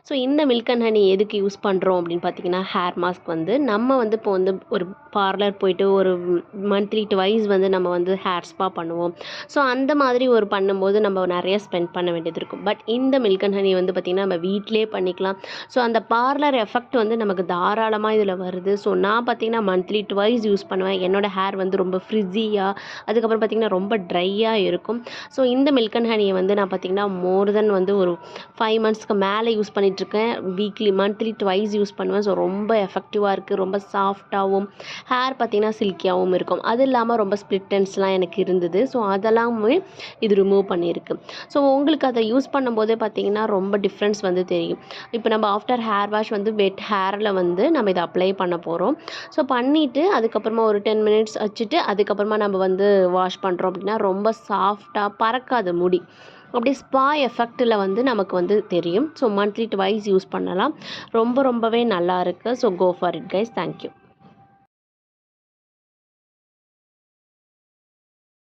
So இந்த milk and honey எதுக்கு use பண்ணுறோம் அப்படின்னு பார்த்தீங்கன்னா, ஹேர் மாஸ்க் வந்து நம்ம வந்து இப்போ வந்து ஒரு பார்லர் போயிட்டு ஒரு மந்த்லி ட்வைஸ் வந்து நம்ம வந்து ஹேர் ஸ்பா பண்ணுவோம். ஸோ அந்த மாதிரி ஒரு பண்ணும்போது நம்ம நிறைய ஸ்பெண்ட் பண்ண வேண்டியது இருக்கும். பட் இந்த மில்க் அண்ட் ஹனி வந்து பார்த்திங்கன்னா நம்ம வீட்டிலே பண்ணிக்கலாம். ஸோ அந்த பார்லர் எஃபெக்ட் வந்து நமக்கு தாராளமாக இதில் வருது. ஸோ நான் பார்த்திங்கன்னா மந்த்லி ட்வைஸ் யூஸ் பண்ணுவேன். என்னோடய ஹேர் வந்து ரொம்ப ஃப்ரிஸியாக, அதுக்கப்புறம் பார்த்திங்கன்னா ரொம்ப ட்ரையாக இருக்கும். ஸோ இந்த மில்க் அண்ட் ஹனியை வந்து நான் பார்த்திங்கன்னா மோர் தென் வந்து ஒரு 5 மந்த்ஸ்க்கு மேலே யூஸ் பண்ணிகிட்ருக்கேன். மந்த்லி ட்வைஸ் யூஸ் பண்ணுவேன். ஸோ ரொம்ப எஃபெக்டிவாக இருக்குது. ரொம்ப சாஃப்டாகவும் ஹேர் பார்த்திங்கன்னா சில்கியாகவும் இருக்கும். அது இல்லாமல் ரொம்ப ஸ்ப்ளிட் எண்ட்ஸ்லாம் எனக்கு இருந்தது. ஸோ அதெல்லாமே இது ரிமூவ் பண்ணியிருக்கு. ஸோ உங்களுக்கு அதை யூஸ் பண்ணும்போதே பார்த்திங்கன்னா ரொம்ப டிஃப்ரென்ஸ் வந்து தெரியும். இப்போ நம்ம ஆஃப்டர் ஹேர் வாஷ் வந்து வெட் ஹேரில் வந்து நம்ம இதை அப்ளை பண்ண போகிறோம். ஸோ பண்ணிவிட்டு அதுக்கப்புறமா ஒரு 10 மினிட்ஸ் வச்சுட்டு அதுக்கப்புறமா நம்ம வந்து வாஷ் பண்ணுறோம் அப்படின்னா ரொம்ப சாஃப்டாக பறக்காது முடி. அப்படியே ஸ்பா எஃபெக்டில் வந்து நமக்கு வந்து தெரியும். ஸோ மந்த்லி ட்வைஸ் யூஸ் பண்ணலாம். ரொம்பவே நல்லா இருக்குது. So go for it guys. Thank you.